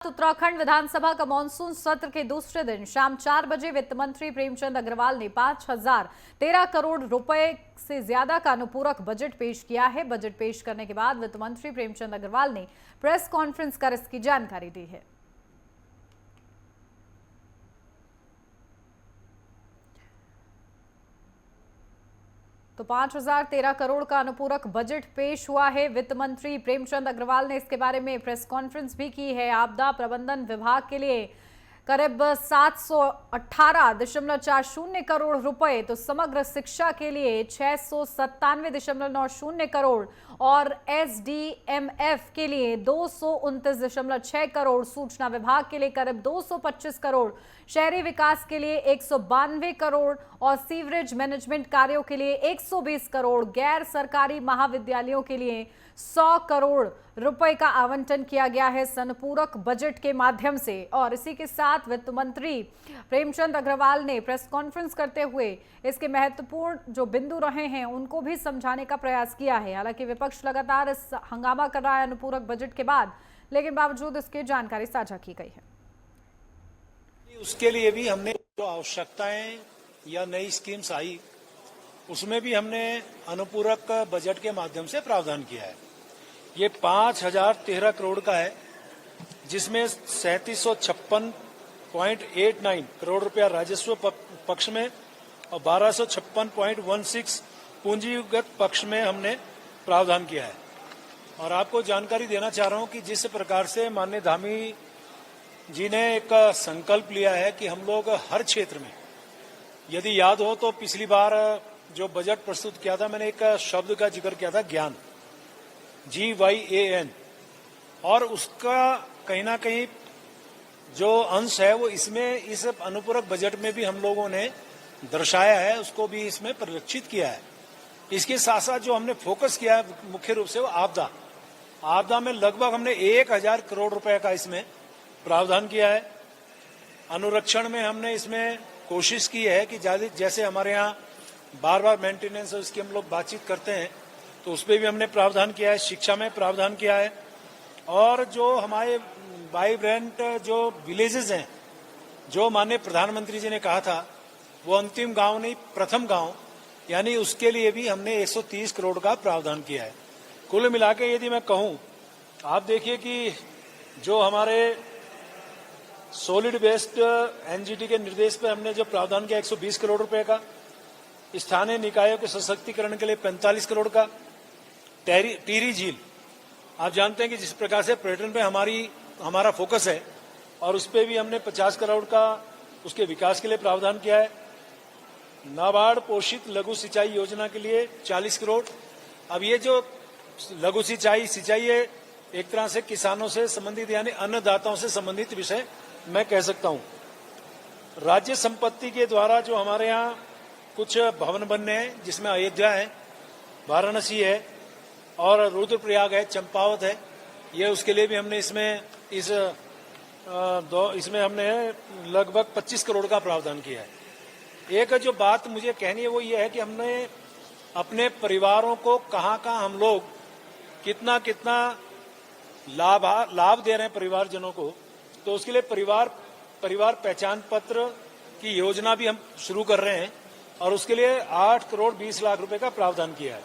उत्तराखंड विधानसभा का मानसून सत्र के दूसरे दिन शाम 4 बजे वित्त मंत्री प्रेमचंद अग्रवाल ने 5013 करोड़ रुपए से ज्यादा का अनुपूरक बजट पेश किया है। बजट पेश करने के बाद वित्त मंत्री प्रेमचंद अग्रवाल ने प्रेस कॉन्फ्रेंस कर इसकी जानकारी दी है। तो 5013 करोड़ का अनुपूरक बजट पेश हुआ है। वित्त मंत्री प्रेमचंद अग्रवाल ने इसके बारे में प्रेस कॉन्फ्रेंस भी की है। आपदा प्रबंधन विभाग के लिए करीब 718.40 करोड़ रुपए, तो समग्र शिक्षा के लिए 697.90 करोड़ और एसडीएमएफ के लिए 229.6 करोड़, सूचना विभाग के लिए करीब 225 करोड़, शहरी विकास के लिए 192 करोड़ और सीवरेज मैनेजमेंट कार्यों के लिए 120 करोड़, गैर सरकारी महाविद्यालयों के लिए 100 करोड़ रुपए का आवंटन किया गया है अनुपूरक बजट के माध्यम से। और इसी के साथ वित्त मंत्री प्रेमचंद अग्रवाल ने प्रेस कॉन्फ्रेंस करते हुए इसके महत्वपूर्ण जो बिंदु रहे हैं उनको भी समझाने का प्रयास किया है। हालांकि विपक्ष लगातार इस हंगामा कर रहा है अनुपूरक बजट के बाद, लेकिन बावजूद इसकी जानकारी साझा की गई है। उसके लिए भी हमने जो आवश्यकताएं या नई स्कीम्स आई उसमें भी हमने अनुपूरक बजट के माध्यम से प्रावधान किया है। ये 5013 करोड़ का है, जिसमें 3756.89 करोड़ रुपया राजस्व पक्ष में और 1256.16 पूंजीगत पक्ष में हमने प्रावधान किया है। और आपको जानकारी देना चाह रहा हूं कि जिस प्रकार से माननीय धामी जी ने एक संकल्प लिया है कि हम लोग हर क्षेत्र में, यदि याद हो तो पिछली बार जो बजट प्रस्तुत किया था मैंने एक शब्द का जिक्र किया था, ज्ञान, GYAN, और उसका कहीं ना कहीं जो अंश है वो इसमें इस अनुपूरक बजट में भी हम लोगों ने दर्शाया है, उसको भी इसमें परिलक्षित किया है। इसके साथ साथ जो हमने फोकस किया है मुख्य रूप से वो आपदा में लगभग हमने 1000 करोड़ रुपए का इसमें प्रावधान किया है। अनुरक्षण में हमने इसमें कोशिश की है कि जैसे हमारे यहाँ बार बार मेंटेनेंस और इसकी हम लोग बातचीत करते हैं तो उस पर भी हमने प्रावधान किया है। शिक्षा में प्रावधान किया है और जो हमारे वाइब्रेंट जो विलेजेस हैं, जो माननीय प्रधानमंत्री जी ने कहा था वो अंतिम गांव नहीं प्रथम गांव, यानी उसके लिए भी हमने 130 करोड़ का प्रावधान किया है। कुल मिला के यदि मैं कहूं, आप देखिए कि जो हमारे सॉलिड वेस्ट एनजीटी के निर्देश पे हमने जो प्रावधान किया 120 करोड़ रुपए का, स्थानीय निकायों के सशक्तिकरण के लिए 45 करोड़ का, टिहरी झील, आप जानते हैं कि जिस प्रकार से पर्यटन पे हमारा फोकस है और उस पे भी हमने 50 करोड़ का उसके विकास के लिए प्रावधान किया है। नाबार्ड पोषित लघु सिंचाई योजना के लिए 40 करोड़। अब ये जो लघु सिंचाई है एक तरह से किसानों से संबंधित यानी अन्नदाताओं से संबंधित विषय मैं कह सकता हूं। राज्य संपत्ति के द्वारा जो हमारे यहाँ कुछ भवन बनने हैं, जिसमें अयोध्या है, वाराणसी है और रुद्रप्रयाग है, चंपावत है, ये उसके लिए भी हमने इसमें हमने लगभग 25 करोड़ का प्रावधान किया है। एक जो बात मुझे कहनी है वो ये है कि हमने अपने परिवारों को कहाँ हम लोग कितना लाभ दे रहे हैं परिवारजनों को, तो उसके लिए परिवार पहचान पत्र की योजना भी हम शुरू कर रहे हैं और उसके लिए 8 करोड़ 20 लाख रुपए का प्रावधान किया है।